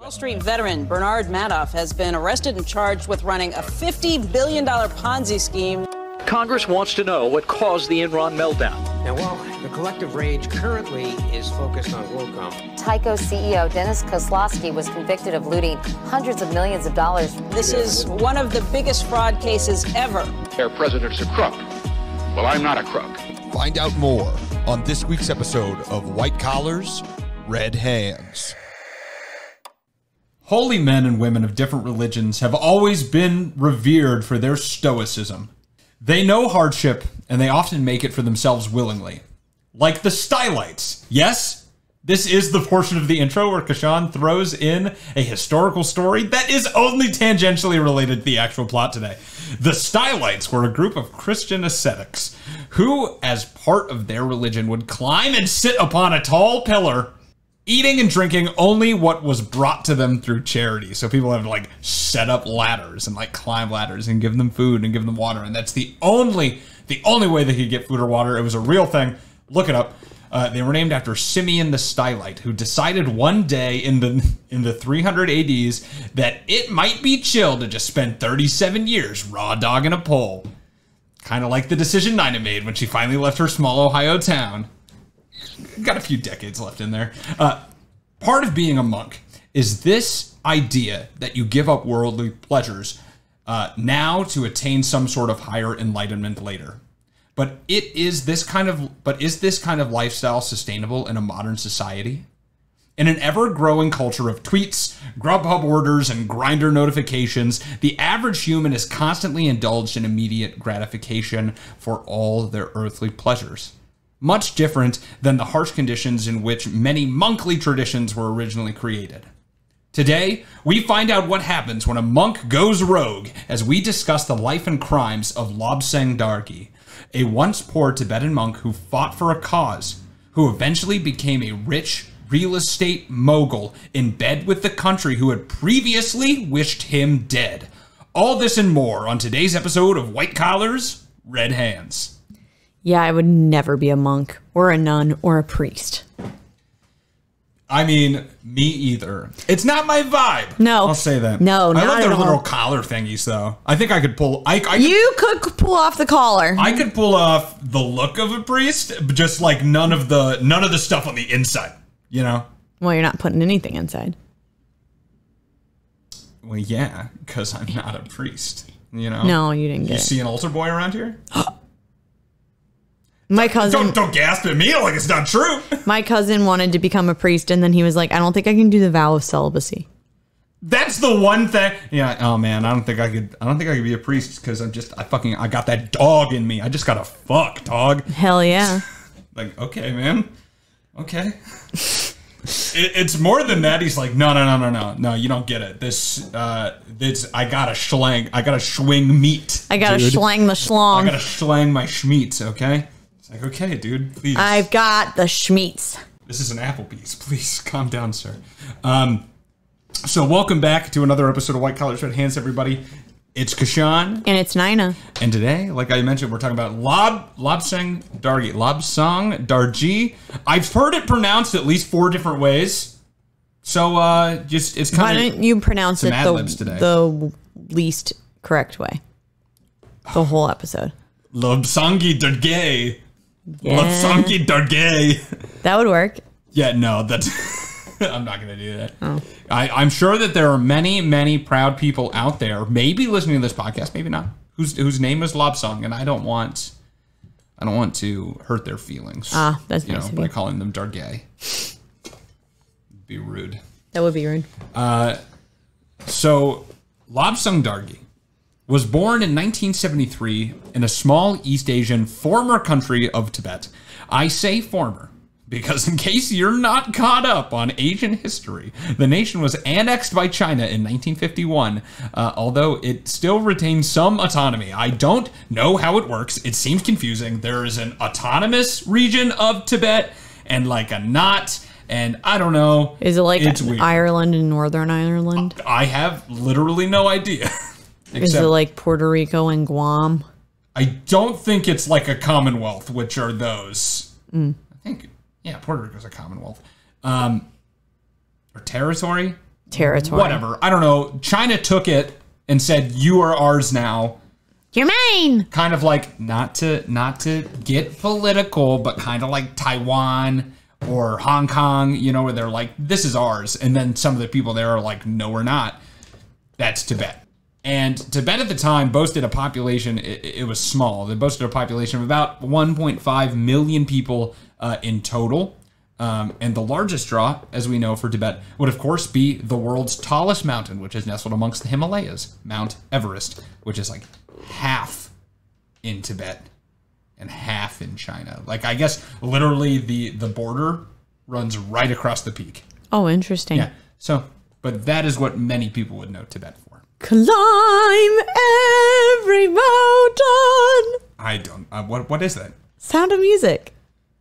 Wall Street veteran Bernard Madoff has been arrested and charged with running a $50 billion Ponzi scheme. Congress wants to know what caused the Enron meltdown. Now, while the collective rage currently is focused on WorldCom, Tyco CEO Dennis Kozlowski was convicted of looting hundreds of millions of dollars. This is one of the biggest fraud cases ever. Their president's a crook. Well, I'm not a crook. Find out more on this week's episode of White Collars, Red Hands. Holy men and women of different religions have always been revered for their stoicism. They know hardship, and they often make it for themselves willingly. Like the Stylites. Yes, this is the portion of the intro where Kashan throws in a historical story that is only tangentially related to the actual plot today. The Stylites were a group of Christian ascetics who, as part of their religion, would climb and sit upon a tall pillar, eating and drinking only what was brought to them through charity. So people have to like set up ladders and like climb ladders and give them food and give them water. And that's the only way they could get food or water. It was a real thing. Look it up. They were named after Simeon the Stylite, who decided one day in the 300 ADs that it might be chill to just spend 37 years raw dogging a pole. Kind of like the decision Nina made when she finally left her small Ohio town. Got a few decades left in there. Part of being a monk is this idea that you give up worldly pleasures now to attain some sort of higher enlightenment later. But is this kind of lifestyle sustainable in a modern society? In an ever-growing culture of tweets, Grubhub orders, and Grindr notifications, the average human is constantly indulged in immediate gratification for all their earthly pleasures. Much different than the harsh conditions in which many monkly traditions were originally created. Today, we find out what happens when a monk goes rogue as we discuss the life and crimes of Lobsang Dargey, a once poor Tibetan monk who fought for a cause, who eventually became a rich real estate mogul in bed with the country who had previously wished him dead. All this and more on today's episode of White Collars, Red Hands. Yeah, I would never be a monk or a nun or a priest. I mean, me either. It's not my vibe. No. I'll say that. No, not I love their at all. little collar thingies, though. I think I could pull... You could pull off the collar. I could pull off the look of a priest, but just like none of the stuff on the inside, you know? Well, you're not putting anything inside. Well, yeah, because I'm not a priest, you know? No, you didn't get it. You see an altar boy around here? My cousin... Don't gasp at me like it's not true. My cousin wanted to become a priest, and then he was like, I don't think I can do the vow of celibacy. That's the one thing. Yeah, oh man, I don't think I could be a priest because I got that dog in me. I just gotta fuck, dog. Hell yeah. Like, okay, man. Okay. It's more than that. He's like, no, you don't get it. This, I gotta schwing meat. I gotta schlang the schlong. I gotta schlang my schmeats, okay? It's like, okay, dude, please. I've got the schmeats. This is an Applebee's. Please calm down, sir. So welcome back to another episode of White Collars, Red Hands, everybody. It's Kashan. And it's Nina. And today, like I mentioned, we're talking about Lobsang Dargey. Lobsang Dargey. I've heard it pronounced at least 4 different ways. So it's kind of... Why don't you pronounce it the least correct way? The whole episode. Lobsang Dargey. Yeah. Lobsang Dargey. That would work. Yeah, no, that's... I'm not going to do that. Oh. I'm sure that there are many, many proud people out there, maybe listening to this podcast, maybe not, whose name is Lobsang, and I don't want to hurt their feelings. That's nice of you. By calling them Dargey. Be rude. That would be rude. So, Lobsang Dargey was born in 1973 in a small East Asian former country of Tibet. I say former because in case you're not caught up on Asian history, the nation was annexed by China in 1951, although it still retains some autonomy. I don't know how it works. It seems confusing. There is an autonomous region of Tibet and like a not, and I don't know. Is it like Ireland and Northern Ireland? I have literally no idea. Is it like Puerto Rico and Guam? I don't think it's like a Commonwealth, which are those. I think... Yeah, Puerto Rico's a Commonwealth. Or territory. territory. Whatever. I don't know. China took it and said, you are ours now. You're mine. Kind of like, not to get political, but kind of like Taiwan or Hong Kong, you know, where they're like, this is ours. And then some of the people there are like, no, we're not. That's Tibet. And Tibet at the time boasted a population, it was small. They boasted a population of about 1.5 million people in total. And the largest draw, as we know, for Tibet would, of course, be the world's tallest mountain, which is nestled amongst the Himalayas, Mount Everest, which is like half in Tibet and half in China. Like, I guess literally the border runs right across the peak. Oh, interesting. Yeah. So, but that is what many people would know Tibet for. Climb every mountain. I don't. What is that? Sound of Music.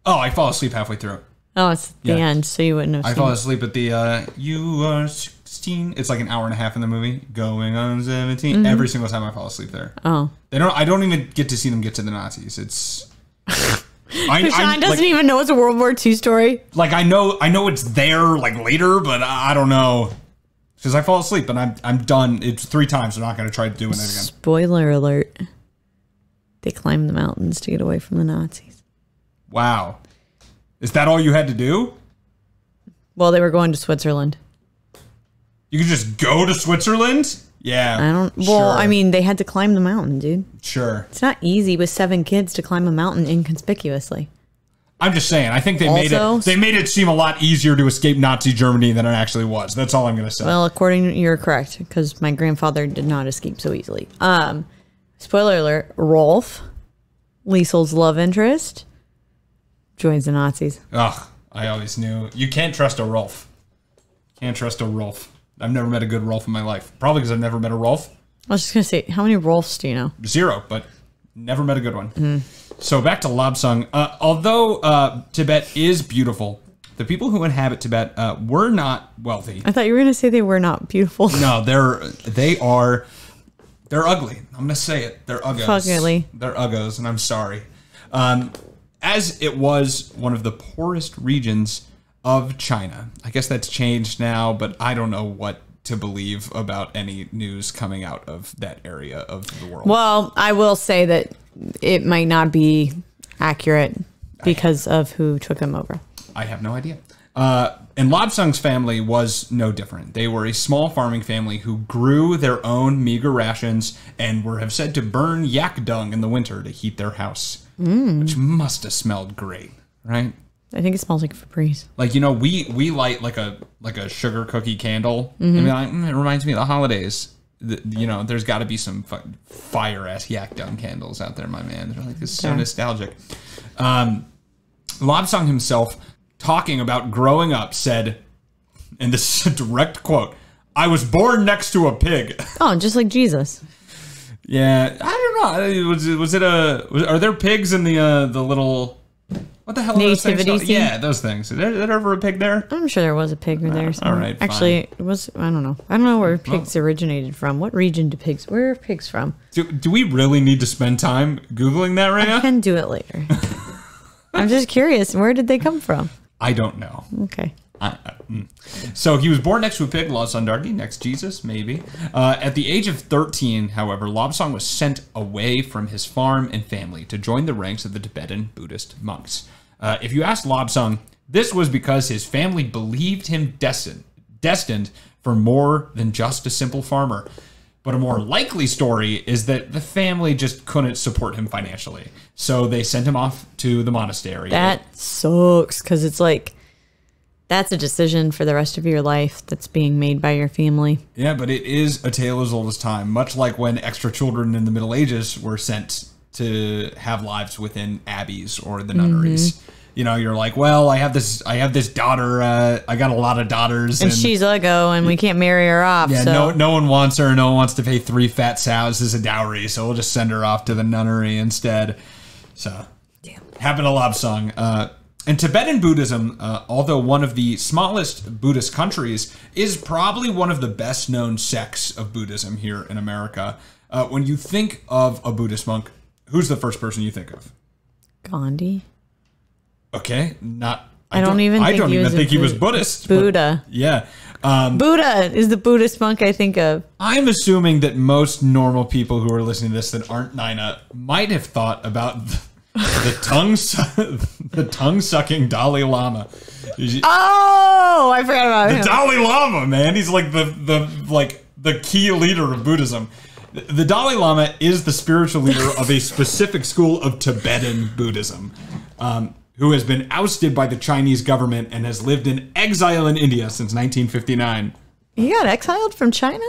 Oh, I fall asleep halfway through. Oh, it's the end, so you wouldn't have I seen fall it. asleep at the You Are 16. It's like an hour and a half in the movie. Going on 17. Every single time I fall asleep there. Oh. I don't even get to see them get to the Nazis. It's Sean doesn't even know it's a World War II story. Like I know it's there like later, but I don't know. Because I fall asleep and I'm done. It's 3 times. I'm not going to try doing it again. Spoiler alert. They climbed the mountains to get away from the Nazis. Wow. Is that all you had to do? Well, they were going to Switzerland. You could just go to Switzerland? Yeah. I don't. Well, sure. I mean, they had to climb the mountain, dude. Sure. It's not easy with 7 kids to climb a mountain inconspicuously. I'm just saying. I think they Also, made it seem a lot easier to escape Nazi Germany than it actually was. That's all I'm going to say. Well, you're correct, because my grandfather did not escape so easily. Spoiler alert: Rolf, Liesel's love interest, joins the Nazis. Ugh, I always knew. You can't trust a Rolf. Can't trust a Rolf. I've never met a good Rolf in my life. Probably because I've never met a Rolf. I was just going to say, how many Rolfs do you know? 0, but never met a good one. So back to Lobsang. Although Tibet is beautiful, the people who inhabit Tibet were not wealthy. I thought you were going to say they were not beautiful. No, they're ugly. I'm going to say it. They're uggos. Fuck ugly. They're uggos, and I'm sorry. As it was one of the poorest regions of China. I guess that's changed now, but I don't know what to believe about any news coming out of that area of the world. Well, I will say that it might not be accurate because of who took them over. I have no idea. And Lobsang's family was no different. They were a small farming family who grew their own meager rations and have said to burn yak dung in the winter to heat their house, which must have smelled great, right? I think it smells like Febreze. Like, you know, we light like a sugar cookie candle, and be like, it reminds me of the holidays. You know, there's got to be some fire ass yak dung candles out there, my man. They're like, it's so nostalgic. Lobsang himself, talking about growing up, said, and this is a direct quote, "I was born next to a pig." Oh, just like Jesus. Yeah, I don't know. Are there pigs in the little? What the hell are those things Nativity called? scene? Yeah, those things. Is there ever a pig there? I'm sure there was a pig there somewhere. All right, fine. Actually, it was. I don't know. I don't know where pigs originated from. What region where are pigs from? Do we really need to spend time Googling that right I now? can do it later. I'm just curious. Where did they come from? I don't know. Okay. So he was born next to a pig, Lobsang Dargey, next Jesus, maybe. At the age of 13, however, Lobsang was sent away from his farm and family to join the ranks of the Tibetan Buddhist monks. If you ask Lobsang, this was because his family believed him destined for more than just a simple farmer. But a more likely story is that the family just couldn't support him financially. So they sent him off to the monastery. That sucks, because it's like, that's a decision for the rest of your life that's being made by your family. Yeah, but it is a tale as old as time, much like when extra children in the Middle Ages were sent to have lives within abbeys or the nunneries. You know, you're like, well, I have this daughter. I got a lot of daughters, And she's uggo, and we can't marry her off. yeah, so. no one wants her. No one wants to pay 3 fat sows as a dowry, so we'll just send her off to the nunnery instead. So, happened to Lobsang. And Tibetan Buddhism, although one of the smallest Buddhist countries, is probably one of the best known sects of Buddhism here in America. When you think of a Buddhist monk, who's the first person you think of? Gandhi. Okay, not. I don't even think he was he was Buddhist. Buddha. Yeah. Buddha is the Buddhist monk I think of. I'm assuming that most normal people who are listening to this that aren't Nina might have thought about the tongue-sucking Dalai Lama. Oh, I forgot about him. The Dalai Lama, man. He's like the key leader of Buddhism. The Dalai Lama is the spiritual leader of a specific school of Tibetan Buddhism, who has been ousted by the Chinese government and has lived in exile in India since 1959. He got exiled from China?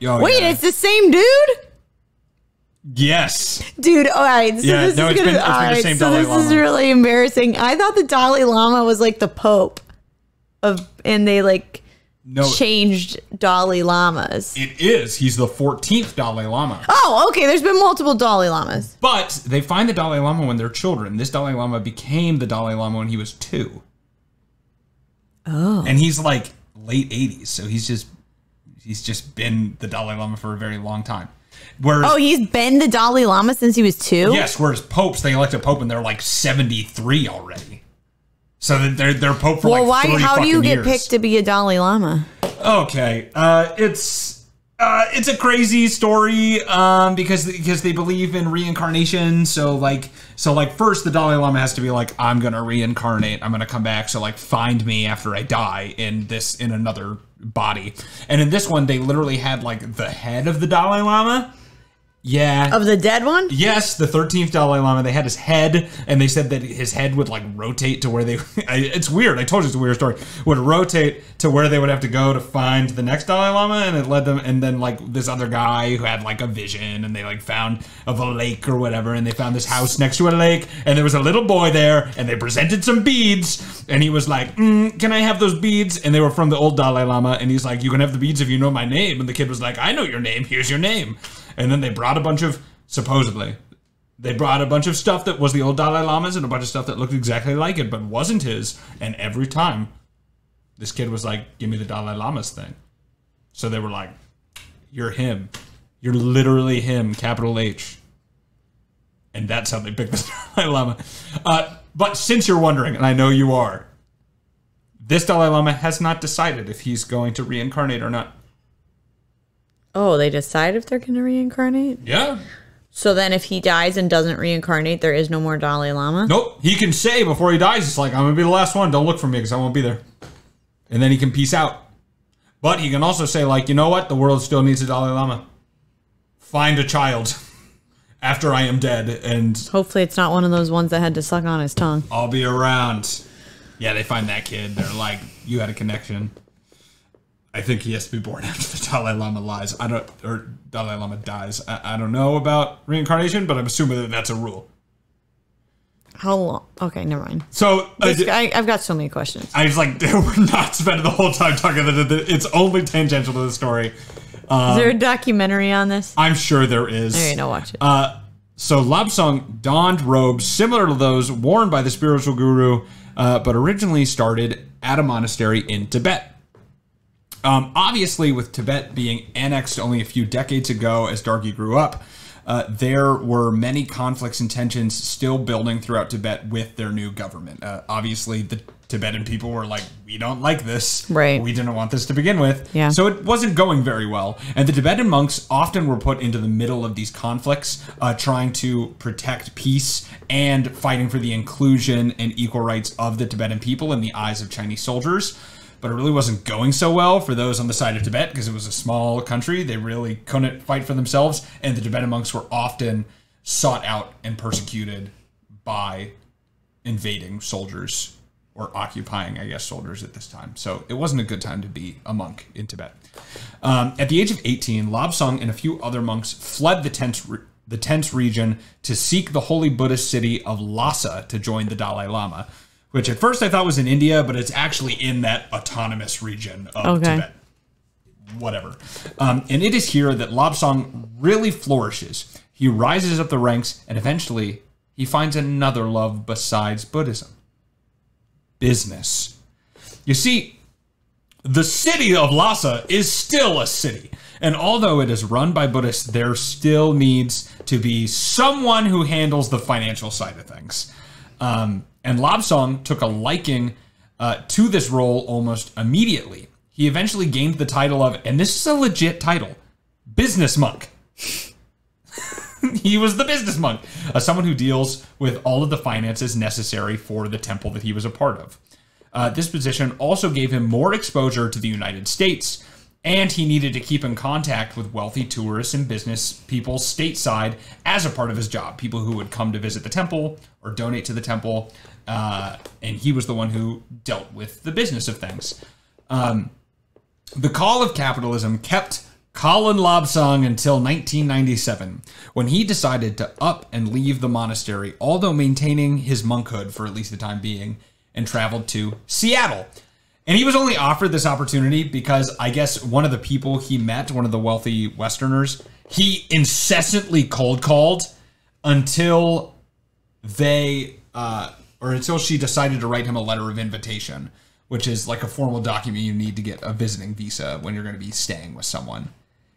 Oh, wait, yeah. it's the same dude? Yes. Dude, all right. So yeah, this no, is it's gonna, been all the right, same so Dalai this Lama. is really embarrassing. I thought the Dalai Lama was like the Pope and they like changed Dalai Lamas. It is. He's the 14th Dalai Lama. Oh, okay. There's been multiple Dalai Lamas. But they find the Dalai Lama when they're children. This Dalai Lama became the Dalai Lama when he was 2. Oh. And he's like late 80s, so he's just been the Dalai Lama for a very long time. Whereas, he's been the Dalai Lama since he was 2? Yes, whereas popes, they elect a pope and they're like 73 already. So they're pope for like 3 how do you get years. picked to be a Dalai Lama? Okay, it's a crazy story because they believe in reincarnation. So first the Dalai Lama has to be like, I'm gonna reincarnate, I'm gonna come back, so like find me after I die in another body. And in this one they literally had like the head of the Dalai Lama. Yeah. Of the dead one? Yes, the 13th Dalai Lama. They had his head, and they said that his head would like rotate to where they... It's weird. I told you it's a weird story. Would rotate to where they would have to go to find the next Dalai Lama, and it led them... And then like this other guy who had like a vision, and they like found of a lake or whatever, and they found this house next to a lake, and there was a little boy there, and they presented some beads, and he was like, can I have those beads? And they were from the old Dalai Lama, and he's like, you can have the beads if you know my name. And the kid was like, I know your name. Here's your name. And then they brought a bunch of, supposedly, they brought a bunch of stuff that was the old Dalai Lama's and a bunch of stuff that looked exactly like it, but wasn't his. And every time, this kid was like, give me the Dalai Lama's thing. So they were like, you're him. You're literally him, capital H. And that's how they picked the Dalai Lama. But since you're wondering, and I know you are, this Dalai Lama has not decided if he's going to reincarnate or not. Oh, they decide if they're going to reincarnate? Yeah. So then if he dies and doesn't reincarnate, there is no more Dalai Lama? Nope. He can say before he dies, it's like, I'm going to be the last one. Don't look for me because I won't be there. And then he can peace out. But he can also say, like, you know what? The world still needs a Dalai Lama. Find a child after I am dead. And hopefully it's not one of those ones that had to suck on his tongue. I'll be around. Yeah, they find that kid. They're like, you had a connection. I think he has to be born after the Dalai Lama Dalai Lama dies. I don't know about reincarnation, but I'm assuming that that's a rule. How long? Okay, never mind. So I've got so many questions. I was like, we're not spending the whole time talking about it. It's only tangential to the story. Is there a documentary on this? I'm sure there is. All right, I'll watch it. So Lobsang donned robes similar to those worn by the spiritual guru, but originally started at a monastery in Tibet. Obviously, with Tibet being annexed only a few decades ago as Dargey grew up, there were many conflicts and tensions still building throughout Tibet with their new government. Obviously, the Tibetan people were like, we don't like this. Right. We didn't want this to begin with. Yeah. So it wasn't going very well. And the Tibetan monks often were put into the middle of these conflicts, trying to protect peace and fighting for the inclusion and equal rights of the Tibetan people in the eyes of Chinese soldiers. But it really wasn't going so well for those on the side of Tibet because it was a small country. They really couldn't fight for themselves. And the Tibetan monks were often sought out and persecuted by invading soldiers or occupying, I guess, soldiers at this time. So it wasn't a good time to be a monk in Tibet. At the age of 18, Lobsang and a few other monks fled the tense region to seek the holy Buddhist city of Lhasa to join the Dalai Lama, which at first I thought was in India, but it's actually in that autonomous region of Tibet. Whatever. And it is here that Lobsang really flourishes. He rises up the ranks, and eventually he finds another love besides Buddhism. Business. You see, the city of Lhasa is still a city. And although it is run by Buddhists, there still needs to be someone who handles the financial side of things. And Lobsang took a liking to this role almost immediately. he eventually gained the title of, and this is a legit title, business monk. He was the business monk, someone who deals with all of the finances necessary for the temple that he was a part of. This position also gave him more exposure to the United States, and he needed to keep in contact with wealthy tourists and business people stateside as a part of his job, people who would come to visit the temple or donate to the temple, and he was the one who dealt with the business of things. The call of capitalism kept calling Lobsang until 1997, when he decided to up and leave the monastery, although maintaining his monkhood for at least the time being, and traveled to Seattle. And he was only offered this opportunity because I guess one of the people he met, one of the wealthy Westerners, he incessantly cold called until until she decided to write him a letter of invitation, which is like a formal document you need to get a visiting visa when you're going to be staying with someone.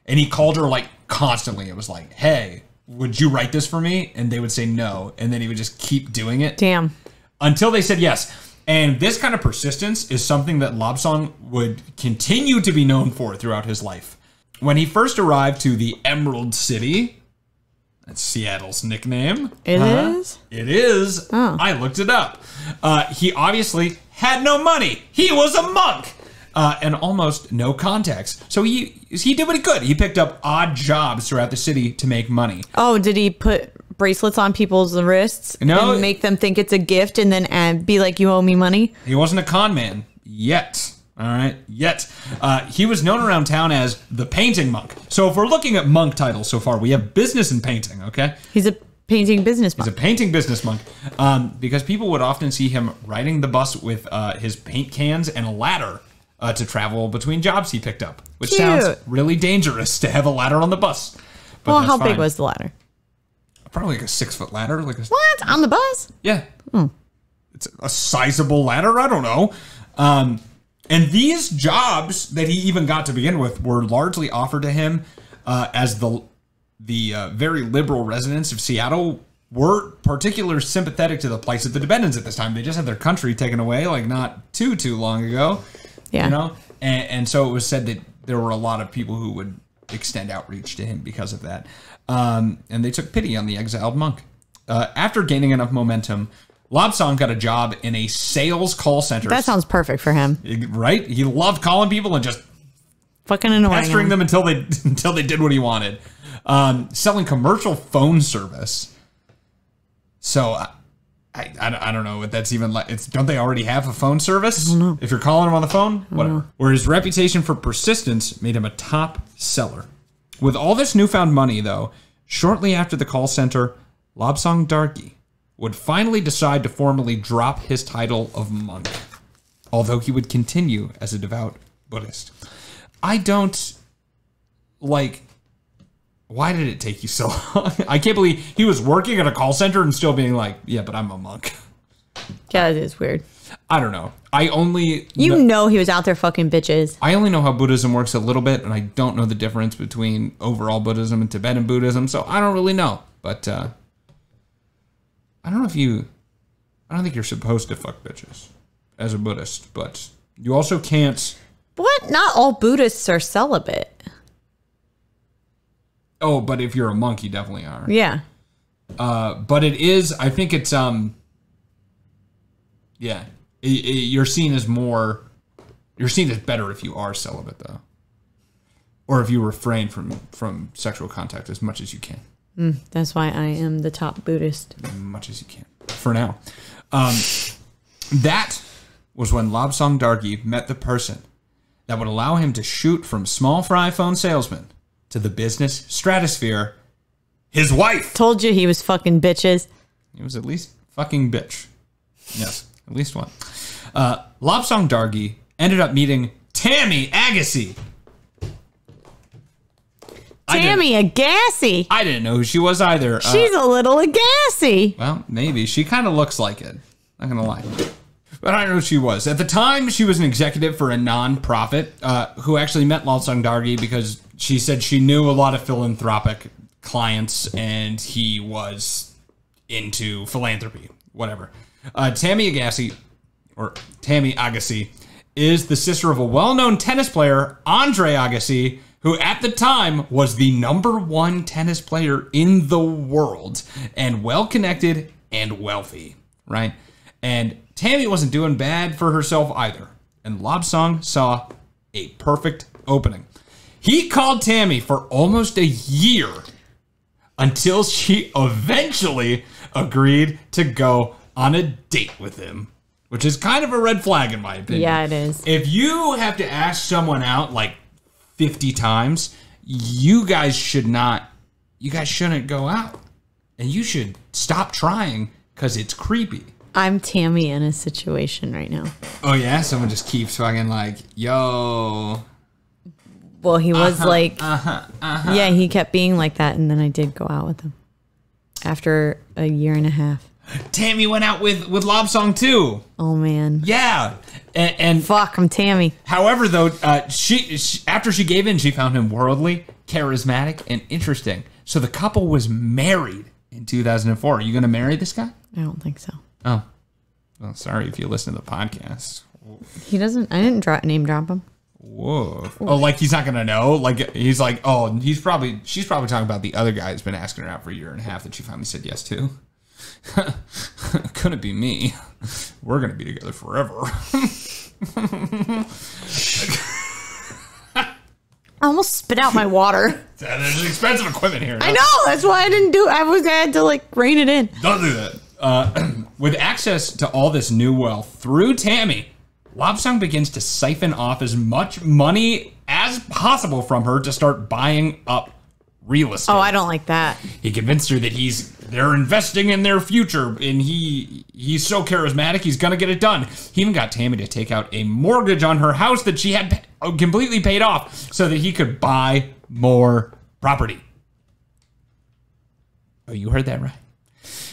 And he called her like constantly. It was like, hey, would you write this for me? And they would say no. And then he would just keep doing it. Damn. Until they said yes. And this kind of persistence is something that Lobsang would continue to be known for throughout his life. When he first arrived to the Emerald City, that's Seattle's nickname. It is? It is. Oh. I looked it up. He obviously had no money. He was a monk. And almost no contacts. So he did what he could. He picked up odd jobs throughout the city to make money. Oh, did he put bracelets on people's wrists and make them think it's a gift and then be like, you owe me money? He wasn't a con man yet. All right, yet. He was known around town as the painting monk. So if we're looking at monk titles so far, we have business and painting, okay? He's a painting business monk. He's a painting business monk. Because people would often see him riding the bus with his paint cans and a ladder to travel between jobs he picked up, which Cute. sounds really dangerous to have a ladder on the bus. But Well, that's how fine. big was the ladder? Probably like a 6-foot ladder. What? On the bus? Yeah. It's a sizable ladder. I don't know. And these jobs that he even got to begin with were largely offered to him as the very liberal residents of Seattle were particularly sympathetic to the plight of the Tibetans at this time. They just had their country taken away, like not too long ago. Yeah. You know? And so it was said that there were a lot of people who would extend outreach to him because of that. And they took pity on the exiled monk. After gaining enough momentum, Lobsang got a job in a sales call center. That sounds perfect for him. Right? He loved calling people and just Fucking annoying pestering them until they did what he wanted. Selling commercial phone service. So I don't know what that's even like. Don't they already have a phone service? I don't know. If you're calling them on the phone, whatever. Where his reputation for persistence made him a top seller. With all this newfound money, though, shortly after the call center, Lobsang Dargey would finally decide to formally drop his title of monk, although he would continue as a devout Buddhist. I don't like. Why did it take you so long? I can't believe he was working at a call center and still being like, yeah, but I'm a monk. Yeah, it is weird. I don't know. He was out there fucking bitches. I only know how Buddhism works a little bit, and I don't know the difference between overall Buddhism and Tibetan Buddhism, so I don't really know. But I don't think you're supposed to fuck bitches as a Buddhist, but you also can't. What? Not all Buddhists are celibate. Oh, but if you're a monk, you definitely are. Yeah. But it is, I think it's, yeah. You're seen as better if you are celibate, though. Or if you refrain from sexual contact as much as you can. That's why I am the top Buddhist. As much as you can. For now. That was when Lobsang Dargey met the person that would allow him to shoot from small fry phone salesman to the business stratosphere, his wife. Told you he was fucking bitches. He was at least fucking bitch. Yes, at least one. Lobsang Dargey ended up meeting Tammy Agassi. Tammy Agassi. I didn't know who she was either. She's a little Agassi. Well, maybe. She kind of looks like it. Not gonna lie. But I don't know who she was. At the time, she was an executive for a non-profit who actually met Lobsang Dargey because she said she knew a lot of philanthropic clients and he was into philanthropy, whatever. Tammy Agassi is the sister of a well-known tennis player, Andre Agassi, who at the time was the #1 tennis player in the world and well-connected and wealthy, right? And Tammy wasn't doing bad for herself either. And Lobsang saw a perfect opening. He called Tammy for almost a year until she eventually agreed to go on a date with him, which is kind of a red flag in my opinion. Yeah, it is. If you have to ask someone out like 50 times, you guys shouldn't go out. And you should stop trying because it's creepy. I'm Tammy in a situation right now. Oh yeah? Someone just keeps fucking like, yo. Well, he was yeah, he kept being like that, and then I did go out with him after a year and a half. Tammy went out with Lobsang too. Oh man. Yeah. And fuck, I'm Tammy. However, though, she after she gave in, she found him worldly, charismatic, and interesting. So the couple was married in 2004. Are you going to marry this guy? I don't think so. Oh. Well, sorry if you listen to the podcast. He doesn't. I didn't name drop him. Whoa. Oh, like he's not going to know? Like he's like, oh, she's probably talking about the other guy who's been asking her out for a year and a half that she finally said yes to. Couldn't be me. We're going to be together forever. I almost spit out my water. There's expensive equipment here. I know. That's why I didn't do it. I had to like rein it in. Don't do that. With access to all this new wealth through Tammy, Lobsang begins to siphon off as much money as possible from her to start buying up real estate. Oh, I don't like that. He convinced her that they're investing in their future, and he's so charismatic, he's gonna get it done. He even got Tammy to take out a mortgage on her house that she had completely paid off so that he could buy more property. Oh, you heard that right.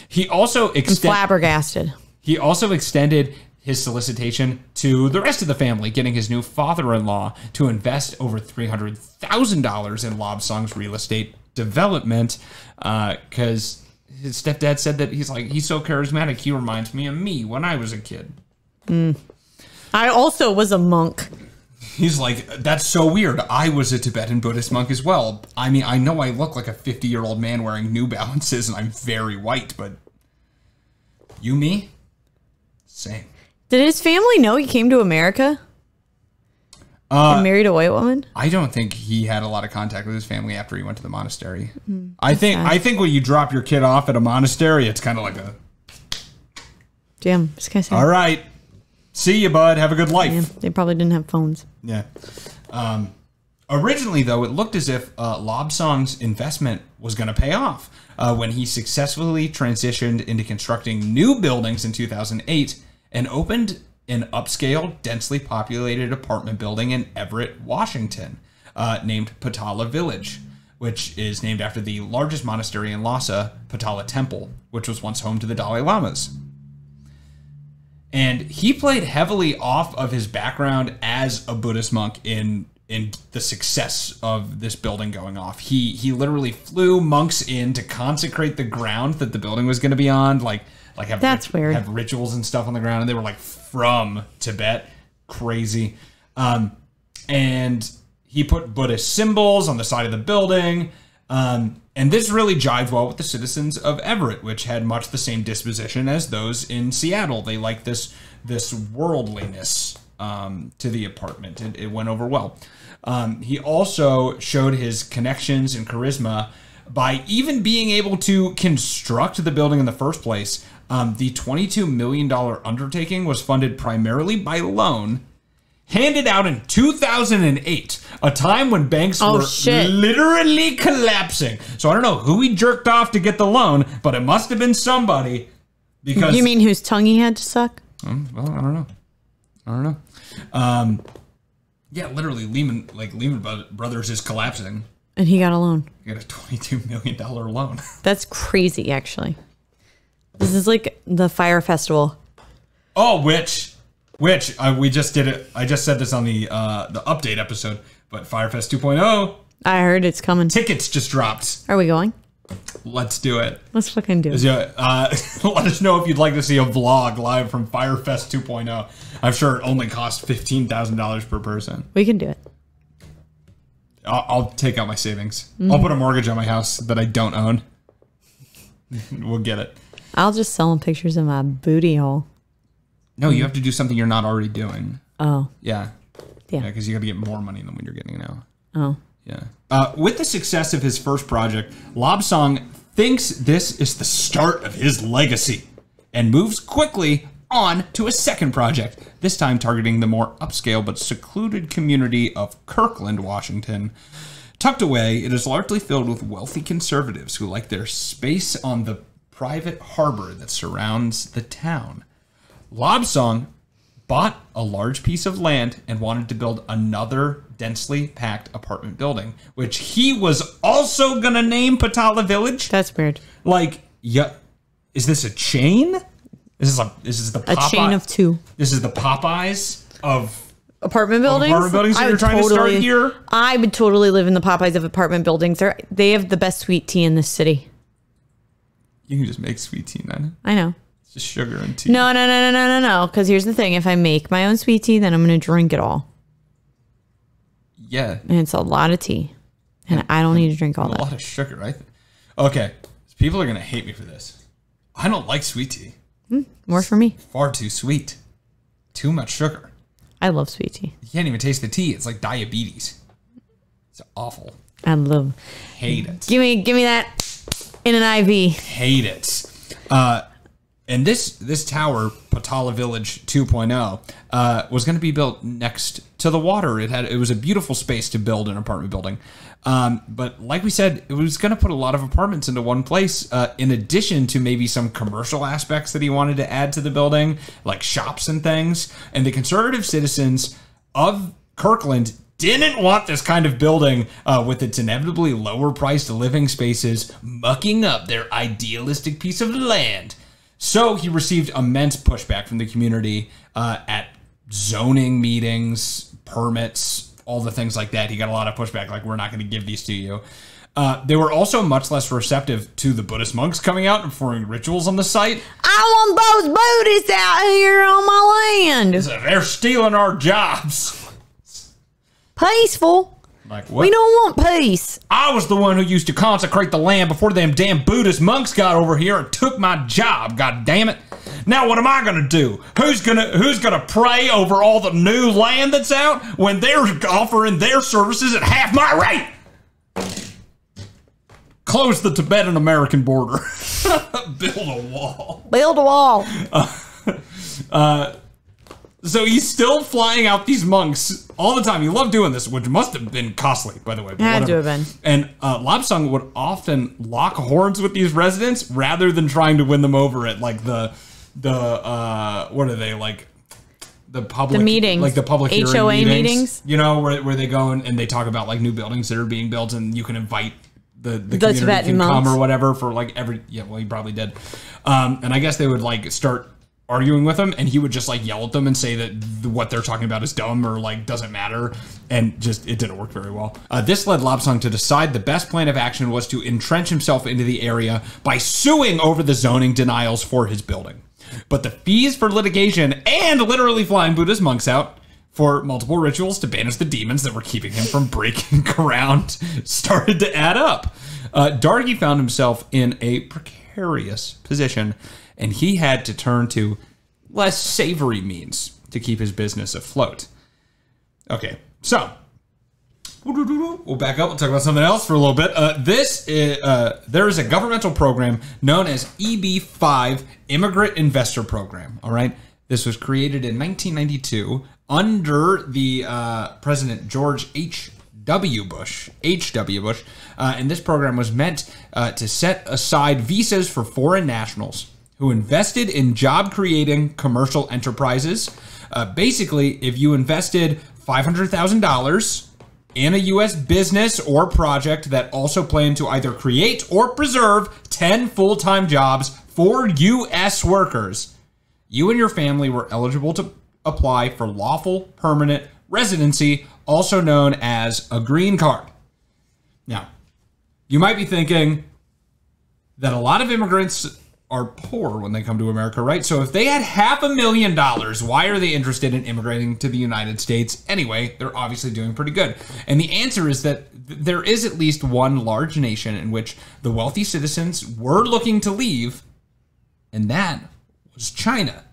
He also flabbergasted. He also extended his solicitation to the rest of the family, getting his new father-in-law to invest over $300,000 in Lobsang's real estate development, because his stepdad said that he's so charismatic, he reminds me of me when I was a kid. I also was a monk. He's like, that's so weird. I was a Tibetan Buddhist monk as well. I mean, I know I look like a 50-year-old man wearing New Balances, and I'm very white, but you, me? Same. Did his family know he came to America? And married a white woman? I don't think he had a lot of contact with his family after he went to the monastery. I think when you drop your kid off at a monastery, it's kind of like a... Damn, this guy's... All right. See you, bud. Have a good life. Yeah, they probably didn't have phones. Yeah. Originally, though, it looked as if Lobsang's investment was going to pay off when he successfully transitioned into constructing new buildings in 2008 and opened an upscale, densely populated apartment building in Everett, Washington, named Patala Village, which is named after the largest monastery in Lhasa, Patala Temple, which was once home to the Dalai Lamas. And he played heavily off of his background as a Buddhist monk in the success of this building going off. He literally flew monks in to consecrate the ground that the building was going to be on, weird. Have rituals and stuff on the ground, and they were like from Tibet. Crazy. And he put Buddhist symbols on the side of the building. And this really jived well with the citizens of Everett, which had much the same disposition as those in Seattle. They liked this worldliness to the apartment. It went over well. He also showed his connections and charisma by even being able to construct the building in the first place. The $22 million undertaking was funded primarily by loan, handed out in 2008, a time when banks were literally collapsing. So I don't know who he jerked off to get the loan, but it must have been somebody. Because you mean whose tongue he had to suck? Well, I don't know. Yeah, literally, Lehman Brothers is collapsing. And he got a loan. He got a $22 million loan. That's crazy, actually. This is like the Fire Festival. Oh, which we just did it. I just said this on the update episode, but Firefest 2.0. I heard it's coming. Tickets just dropped. Are we going? Let's do it. Let's fucking do it. Let us know if you'd like to see a vlog live from Firefest 2.0. I'm sure it only costs $15,000 per person. We can do it. I'll take out my savings. I'll put a mortgage on my house that I don't own. We'll get it. I'll just sell them pictures of my booty hole. No, you have to do something you're not already doing. Oh. Yeah. Yeah. Because you got to get more money than what you're getting now. Oh. Yeah. With the success of his first project, Lobsang thinks this is the start of his legacy and moves quickly on to a second project, this time targeting the more upscale but secluded community of Kirkland, Washington. Tucked away, it is largely filled with wealthy conservatives who like their space on the private harbor that surrounds the town. Lobsang bought a large piece of land and wanted to build another densely packed apartment building, which he was also going to name Patala Village. That's weird. Like, yeah, is this a chain? Is this the a chain of two? This is the Popeyes of apartment buildings. Apartment buildings that you're trying to start here. I would totally live in the Popeyes of apartment buildings. They have the best sweet tea in this city. You can just make sweet tea, Nana. I know. It's just sugar and tea. No. Because here's the thing: if I make my own sweet tea, then I'm going to drink it all. Yeah, and it's a lot of tea, and I don't need to drink all that. A lot of sugar, right? Okay, people are going to hate me for this. I don't like sweet tea. More for me. Far too sweet. Too much sugar. I love sweet tea. You can't even taste the tea. It's like diabetes. It's awful. I love. Hate it. Give me that in an IV. Hate it. And this tower, Patala Village 2.0, was going to be built next to the water. It was a beautiful space to build an apartment building. But like we said, it was going to put a lot of apartments into one place, in addition to maybe some commercial aspects that he wanted to add to the building, like shops and things. And the conservative citizens of Kirkland didn't want this kind of building with its inevitably lower priced living spaces mucking up their idealistic piece of land. So he received immense pushback from the community at zoning meetings, permits, all the things like that. He got a lot of pushback, like, we're not going to give these to you. They were also much less receptive to the Buddhist monks coming out and performing rituals on the site. I want those Buddhists out here on my land. They're stealing our jobs. Peaceful. Like, what? We don't want peace. I was the one who used to consecrate the land before them damn Buddhist monks got over here and took my job. God damn it! Now what am I gonna do? Who's gonna pray over all the new land that's out when they're offering their services at half my rate? Close the Tibetan-American border. Build a wall. Build a wall. So he's still flying out these monks all the time. He loved doing this, which must have been costly, by the way. Had to have been. And Lobsang would often lock horns with these residents rather than trying to win them over at like the what are they, like the public, the meetings, like the public hearing HOA meetings. You know, where they go and they talk about like new buildings that are being built, and you can invite the community Tibetan can come monks or whatever for like every he probably did. And I guess they would like start arguing with him, and he would just like yell at them and say that what they're talking about is dumb or like doesn't matter, and just it didn't work very well. This led Lobsang to decide the best plan of action was to entrench himself into the area by suing over the zoning denials for his building. But the fees for litigation and literally flying Buddhist monks out for multiple rituals to banish the demons that were keeping him from breaking ground started to add up. Dargey found himself in a precarious position, and he had to turn to less savory means to keep his business afloat. Okay, so we'll back up. We'll talk about something else for a little bit. There is a governmental program known as EB-5, Immigrant Investor Program. All right, this was created in 1992 under the President George H.W. Bush, and this program was meant to set aside visas for foreign nationals who invested in job-creating commercial enterprises. Basically, if you invested $500,000 in a U.S. business or project that also planned to either create or preserve 10 full-time jobs for U.S. workers, you and your family were eligible to apply for lawful permanent residency, also known as a green card. Now, you might be thinking, that a lot of immigrants are poor when they come to America, right? So if they had $500,000, why are they interested in immigrating to the United States anyway? They're obviously doing pretty good. And the answer is that there is at least one large nation in which the wealthy citizens were looking to leave, and that was China.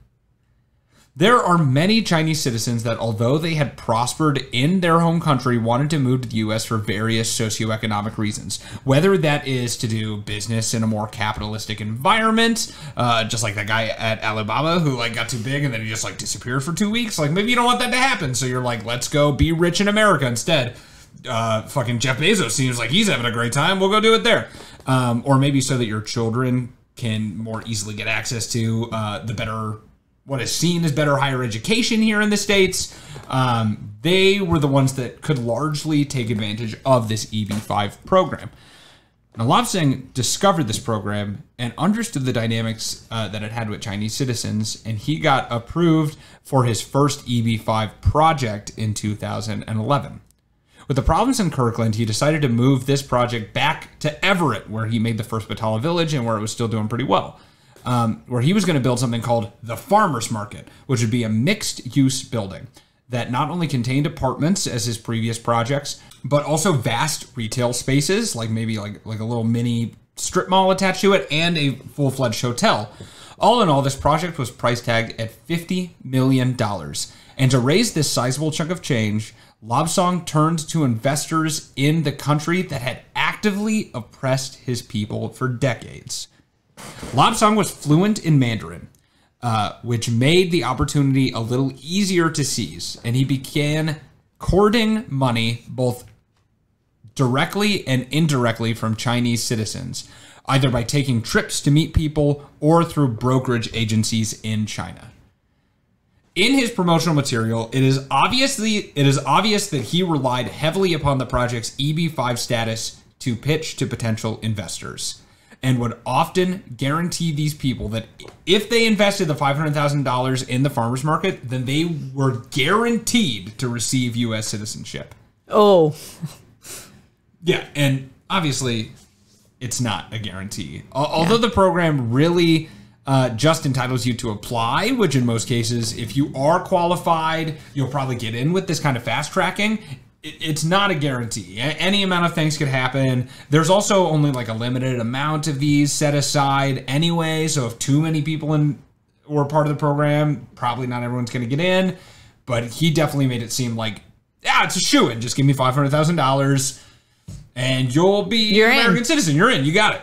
There are many Chinese citizens that, although they had prospered in their home country, wanted to move to the U.S. for various socioeconomic reasons. Whether that is to do business in a more capitalistic environment, just like that guy at Alibaba who like got too big and then he just like disappeared for 2 weeks. Like maybe you don't want that to happen, so you're like, let's go be rich in America instead. Fucking Jeff Bezos seems like he's having a great time. We'll go do it there. Or maybe so that your children can more easily get access to the better, what is seen as better higher education here in the States. They were the ones that could largely take advantage of this EB-5 program. Now, Lobsang discovered this program and understood the dynamics that it had with Chinese citizens, and he got approved for his first EB-5 project in 2011. With the problems in Kirkland, he decided to move this project back to Everett, where he made the first Batala village and where it was still doing pretty well. Where he was going to build something called the Farmers Market, which would be a mixed-use building that not only contained apartments as his previous projects, but also vast retail spaces, like maybe like a little mini strip mall attached to it, and a full-fledged hotel. All in all, this project was price tagged at $50 million. And to raise this sizable chunk of change, Lobsang turned to investors in the country that had actively oppressed his people for decades. Lobsang was fluent in Mandarin, which made the opportunity a little easier to seize, and he began courting money both directly and indirectly from Chinese citizens, either by taking trips to meet people or through brokerage agencies in China. In his promotional material, it is obvious that he relied heavily upon the project's EB-5 status to pitch to potential investors, and would often guarantee these people that if they invested the $500,000 in the farmers market, then they were guaranteed to receive U.S. citizenship. Oh. Yeah, and obviously, it's not a guarantee. Although the program really just entitles you to apply, which in most cases, if you are qualified, you'll probably get in with this kind of fast tracking. It's not a guarantee. Any amount of things could happen. There's also only like a limited amount of these set aside anyway. So if too many people were part of the program, probably not everyone's going to get in. But he definitely made it seem like, yeah, it's a shoo-in. Just give me $500,000 and you'll be an American citizen. You're in. You got it.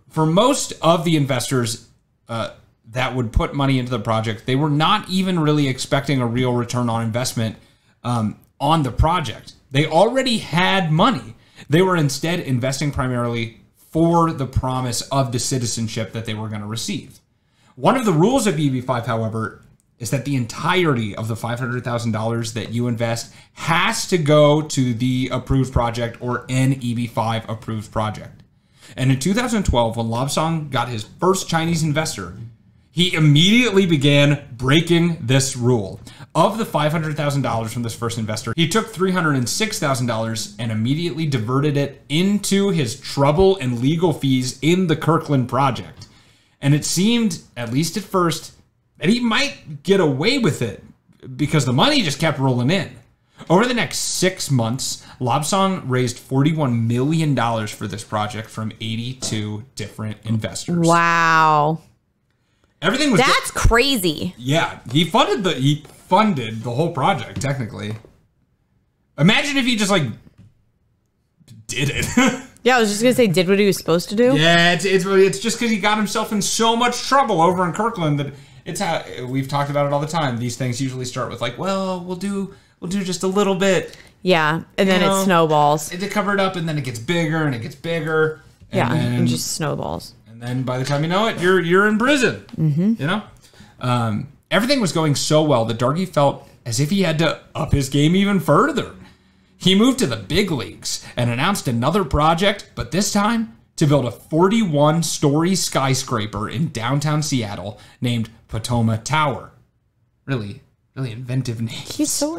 For most of the investors that would put money into the project, they were not even really expecting a real return on investment on the project. They already had money. They were instead investing primarily for the promise of the citizenship that they were going to receive. One of the rules of EB-5, however, is that the entirety of the $500,000 that you invest has to go to the approved project or an EB-5 approved project. And in 2012, when Lobsang got his first Chinese investor, he immediately began breaking this rule. Of the $500,000 from this first investor, he took $306,000 and immediately diverted it into his trouble and legal fees in the Kirkland project. And it seemed, at least at first, that he might get away with it because the money just kept rolling in. Over the next 6 months, Lobsang raised $41 million for this project from 82 different investors. Wow. Everything was That's crazy. Yeah, he funded the whole project technically. Imagine if he just like did it. Yeah, I was just gonna say, did what he was supposed to do. Yeah, it's just because he got himself in so much trouble over in Kirkland that it's how we've talked about it all the time. These things usually start with like, well, we'll do just a little bit. Yeah, and then it snowballs. To cover it up, and then it gets bigger and it gets bigger. And just snowballs. And then by the time you know it, you're in prison. Mm-hmm. You know, everything was going so well that Dargey felt as if he had to up his game even further. He moved to the big leagues and announced another project, but this time to build a 41-story skyscraper in downtown Seattle named Potomac Tower. Really inventive name. He's so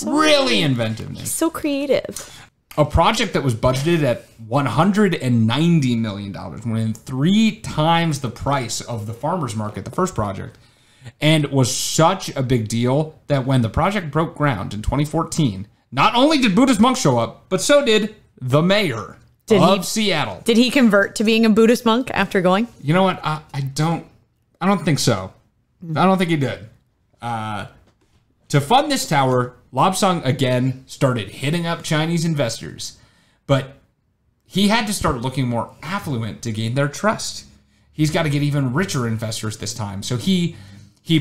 really inventive name. He's so creative. A project that was budgeted at $190 million, more than 3 times the price of the farmer's market, the first project, and was such a big deal that when the project broke ground in 2014, not only did Buddhist monks show up, but so did the mayor of Seattle. Did he convert to being a Buddhist monk after going? You know what? I don't think so. I don't think he did. To fund this tower, Lobsang again started hitting up Chinese investors, but he had to start looking more affluent to gain their trust. He's got to get even richer investors this time. So he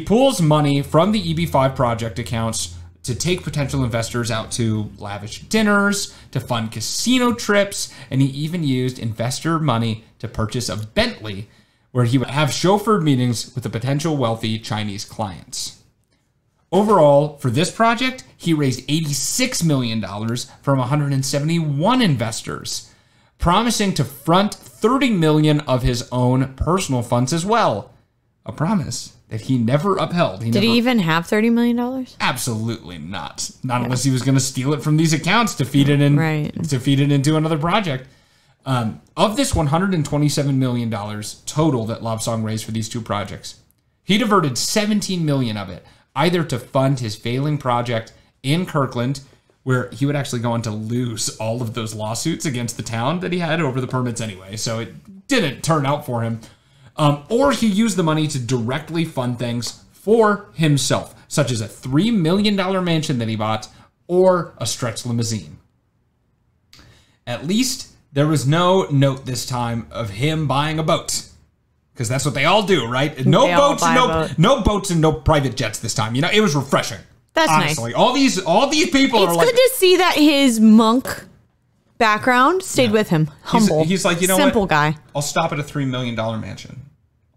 pulls money from the EB5 project accounts to take potential investors out to lavish dinners, to fund casino trips, and he even used investor money to purchase a Bentley, where he would have chauffeured meetings with the potential wealthy Chinese clients. Overall, for this project, he raised $86 million from 171 investors, promising to front $30 million of his own personal funds as well. A promise that he never upheld. Did he even have $30 million? Absolutely not. Not unless he was going to steal it from these accounts to feed it in, to feed it into another project. Of this $127 million total that Lobsang raised for these two projects, he diverted $17 million of it either to fund his failing project in Kirkland, where he would actually go on to lose all of those lawsuits against the town that he had over the permits anyway, so it didn't turn out for him. Or he used the money to directly fund things for himself, such as a $3 million mansion that he bought or a stretch limousine. At least there was no note this time of him buying a boat, because that's what they all do, right? No boats and no private jets this time. You know, it was refreshing. That's honestly nice. All these people are like, it's good to see that his monk background stayed with him. Humble. He's like, you know, simple what? Guy. I'll stop at a $3 million mansion.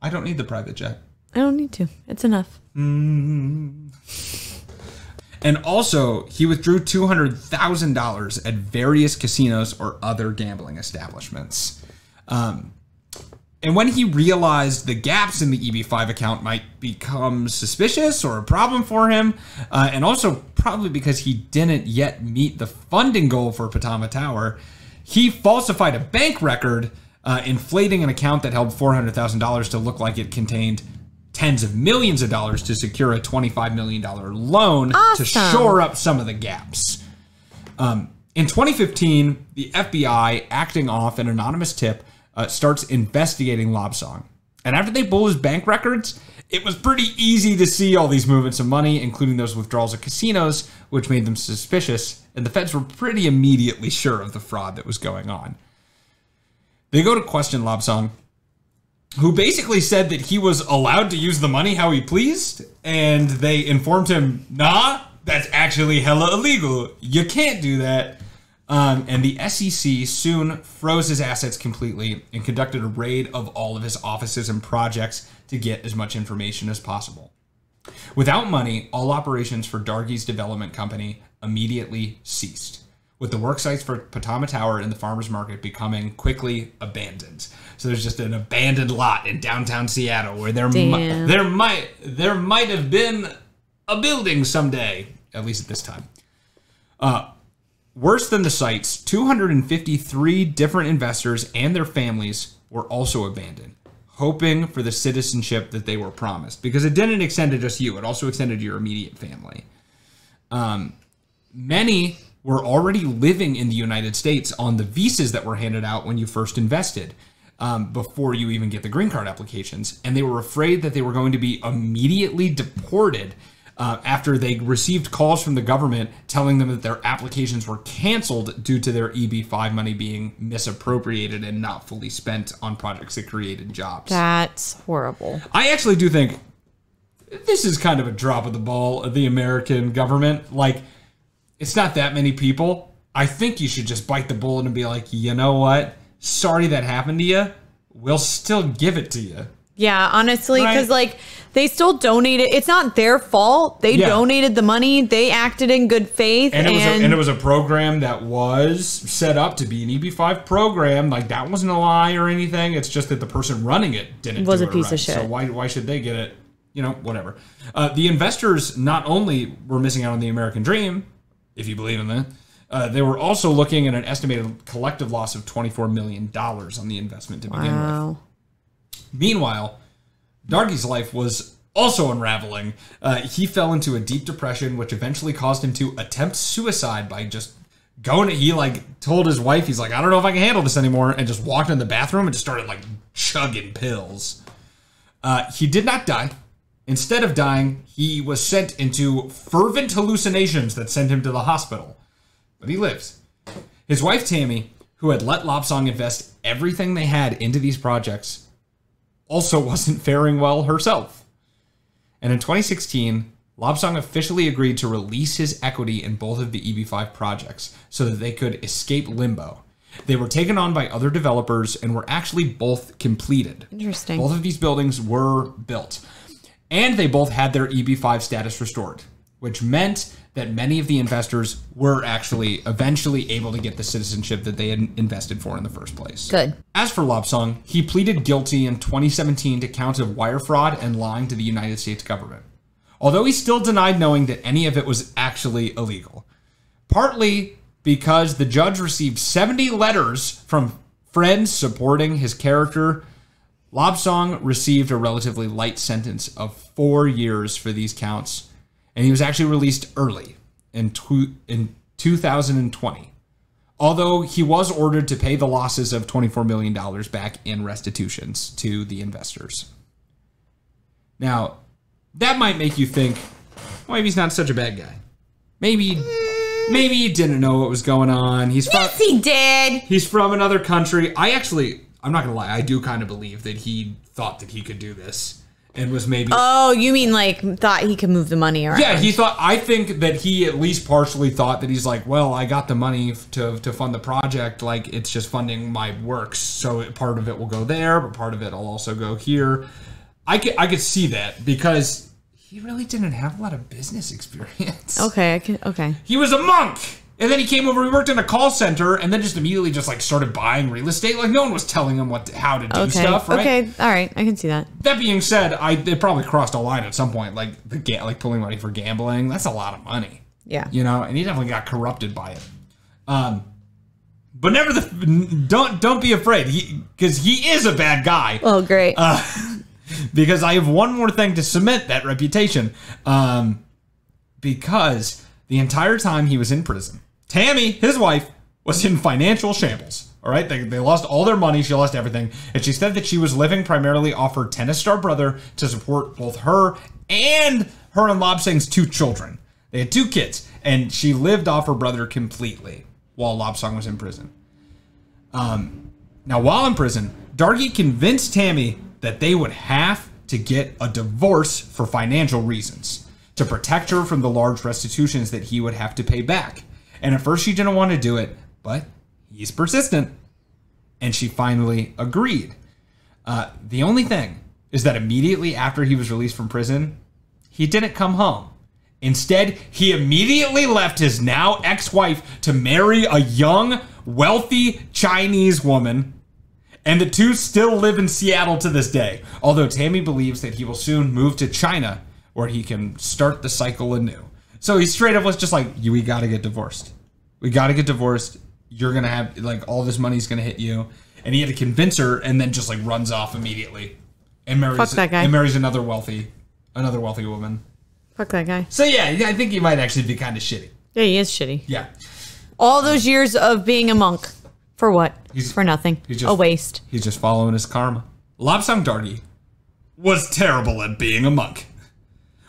I don't need the private jet. I don't need to. It's enough. And also, he withdrew $200,000 at various casinos or other gambling establishments. And when he realized the gaps in the EB5 account might become suspicious or a problem for him, and also probably because he didn't yet meet the funding goal for Patama Tower, he falsified a bank record, inflating an account that held $400,000 to look like it contained tens of millions of dollars to secure a $25 million loan to shore up some of the gaps. In 2015, the FBI, acting off an anonymous tip, starts investigating Lobsang. And after they pull his bank records, it was pretty easy to see all these movements of money, including those withdrawals at casinos, which made them suspicious, and the feds were pretty immediately sure of the fraud that was going on. They go to question Lobsang, who basically said that he was allowed to use the money how he pleased, and they informed him, nah, that's actually hella illegal. You can't do that. And the SEC soon froze his assets completely and conducted a raid of all of his offices and projects to get as much information as possible. Without money, all operations for Dargey's development company immediately ceased, with the work sites for Patama Tower and the farmers market becoming quickly abandoned. So there's just an abandoned lot in downtown Seattle where there might have been a building someday, at least at this time. Worse than the sites, 253 different investors and their families were also abandoned, hoping for the citizenship that they were promised, because it didn't extend to just you. It also extended to your immediate family. Many were already living in the United States on the visas that were handed out when you first invested, before you even get the green card applications. And they were afraid that they were going to be immediately deported after they received calls from the government telling them that their applications were canceled due to their EB5 money being misappropriated and not fully spent on projects that created jobs. That's horrible. I actually do think this is kind of a drop of the ball of the American government. Like, it's not that many people. I think you should just bite the bullet and be like, you know what? Sorry that happened to you. We'll still give it to you. Yeah, honestly, because like they still donated. It's not their fault. They donated the money. They acted in good faith, and it was a program that was set up to be an EB5 program. Like, that wasn't a lie or anything. It's just that the person running it didn't. Was do a it piece right. of shit. So why should they get it? You know, whatever. The investors not only were missing out on the American dream, if you believe in that, They were also looking at an estimated collective loss of $24 million on the investment to begin with. Meanwhile, Dargey's life was also unraveling. He fell into a deep depression, which eventually caused him to attempt suicide by just he told his wife, he's like, I don't know if I can handle this anymore, and just walked in the bathroom and just started chugging pills. He did not die. Instead of dying, he was sent into fervent hallucinations that sent him to the hospital. But he lives. His wife, Tammy, who had let Lobsang invest everything they had into these projects, also wasn't faring well herself. And in 2016, Lobsang officially agreed to release his equity in both of the EB5 projects so that they could escape limbo. They were taken on by other developers and were actually both completed. Interesting. Both of these buildings were built. And they both had their EB5 status restored, which meant that many of the investors were actually eventually able to get the citizenship that they had invested for in the first place. Good. As for Lobsang, he pleaded guilty in 2017 to counts of wire fraud and lying to the United States government, although he still denied knowing that any of it was actually illegal. Partly because the judge received 70 letters from friends supporting his character, Lobsang received a relatively light sentence of 4 years for these counts, and he was actually released early in 2020, although he was ordered to pay the losses of $24 million back in restitutions to the investors. Now, that might make you think, well, maybe he's not such a bad guy. Maybe he didn't know what was going on. Yes, he did. He's from another country. I'm not gonna lie, I do kind of believe that he thought that he could do this and was maybe... Oh, you mean thought he could move the money around? Yeah, I think that he at least partially thought that he's like, well, I got the money to fund the project, it's just funding my works, so part of it will go there, but part of it will also go here. I could see that because he really didn't have a lot of business experience. Okay. He was a monk! And then he came over, he worked in a call center, and then just immediately started buying real estate. No one was telling him how to do stuff, right? Okay, all right, I can see that. That being said, it probably crossed a line at some point, pulling money for gambling. That's a lot of money. Yeah. And he definitely got corrupted by it. But don't be afraid, because he is a bad guy. Oh, great. Because I have one more thing to cement that reputation. Because the entire time he was in prison, Tammy, his wife, was in financial shambles. All right, they lost all their money. She lost everything. And she said that she was living primarily off her tennis star brother to support both her and Lobsang's 2 children. They had 2 kids, and she lived off her brother completely while Lobsang was in prison. Now, while in prison, Dargey convinced Tammy that they would have to get a divorce for financial reasons to protect her from the large restitutions that he would have to pay back. And at first she didn't want to do it, but he's persistent, and she finally agreed. The only thing is that immediately after he was released from prison, he didn't come home. Instead, he immediately left his now ex-wife to marry a young, wealthy Chinese woman, and the 2 still live in Seattle to this day, although Tammy believes that he will soon move to China where he can start the cycle anew. So he straight up was just like, we gotta get divorced. We gotta get divorced. You're gonna have, all this money's gonna hit you. And he had to convince her, and then just, runs off immediately. And marries, Fuck that guy. And marries another wealthy woman. Fuck that guy. So yeah, I think he might actually be kind of shitty. Yeah, he is shitty. Yeah. All those years of being a monk. For what? For nothing. A waste. He's just following his karma. Lobsang Dargey was terrible at being a monk.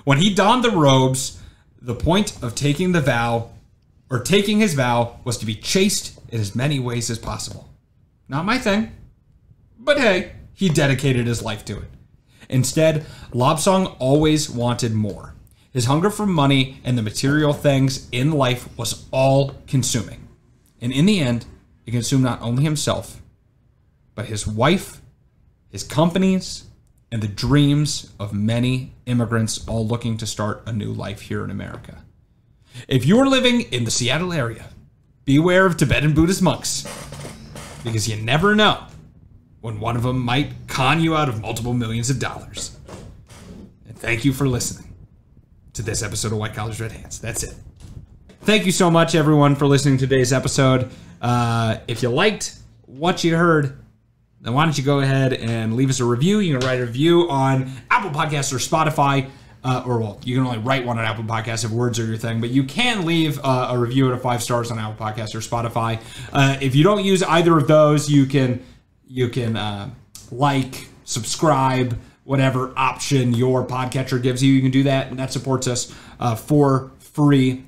When he donned the robes, the point of taking his vow was to be chaste in as many ways as possible. Not my thing, but hey, he dedicated his life to it. Instead, Lobsang always wanted more. His hunger for money and the material things in life was all-consuming. And in the end, it consumed not only himself, but his wife, his companies, and the dreams of many immigrants all looking to start a new life here in America. If you're living in the Seattle area, beware of Tibetan Buddhist monks, because you never know when one of them might con you out of multiple millions of dollars. And thank you for listening to this episode of White Collars, Red Hands. That's it. thank you so much, everyone, for listening to today's episode. If you liked what you heard, then why don't you go ahead and leave us a review. You can write a review on Apple Podcasts or Spotify. You can only write one on Apple Podcasts if words are your thing, but you can leave a review at 5 stars on Apple Podcasts or Spotify. If you don't use either of those, you can like, subscribe, whatever option your podcatcher gives you. You can do that, and that supports us for free.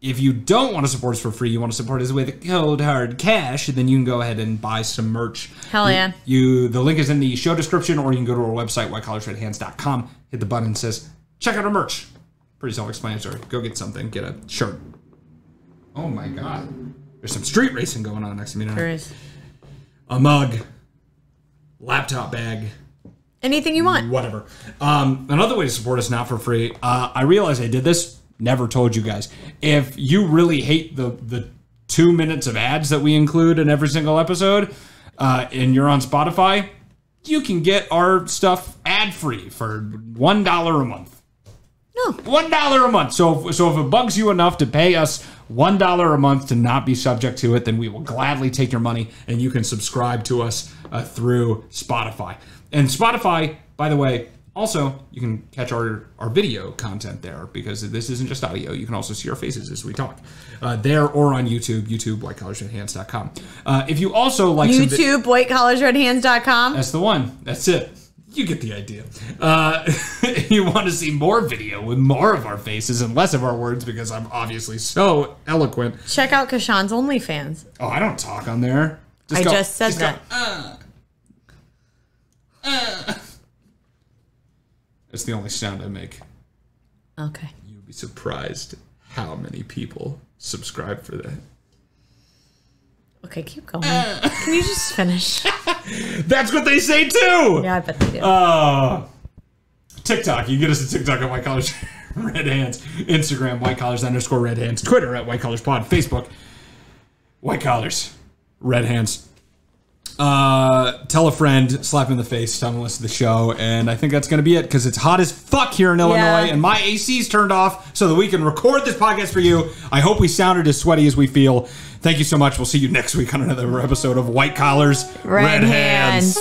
If you don't want to support us for free, you want to support us with cold hard cash, then you can go ahead and buy some merch. Hell yeah. The link is in the show description, or you can go to our website, whitecollarsredhands.com, hit the button that says, check out our merch. Pretty self-explanatory. Go get something. Get a shirt. Oh my God. There's some street racing going on next to me now. There is. A mug. Laptop bag. Anything you want. Whatever. Another way to support us, not for free. I realize I did this. Never told you guys. If you really hate the 2 minutes of ads that we include in every single episode, and you're on Spotify, you can get our stuff ad-free for $1 a month. No. $1 a month. So if it bugs you enough to pay us $1 a month to not be subject to it, then we will gladly take your money, and you can subscribe to us through Spotify. And Spotify, by the way, also, you can catch our video content there, because this isn't just audio. You can also see our faces as we talk. There or on YouTube, whitecollarsredhands.com. If you also like YouTube, whitecollarsredhands.com. That's the one. That's it. You get the idea. You want to see more video with more of our faces and less of our words, because I'm obviously so eloquent. Check out Kashan's OnlyFans. Oh, I don't talk on there. Just said that. It's the only sound I make. Okay. You'd be surprised how many people subscribe for that. Okay, keep going. Can you just finish? That's what they say too! Yeah, I bet they do. TikTok. You can get us to TikTok at White Collars Red Hands. Instagram, White Collars _Red Hands. Twitter at White Collars Pod. Facebook, White Collars Red Hands. Tell a friend, slap him in the face, tell him to listen to the show, and I think that's going to be it, because it's hot as fuck here in Illinois, and my AC's turned off so that we can record this podcast for you. I hope we sounded as sweaty as we feel. Thank you so much. We'll see you next week on another episode of White Collars Red Hands.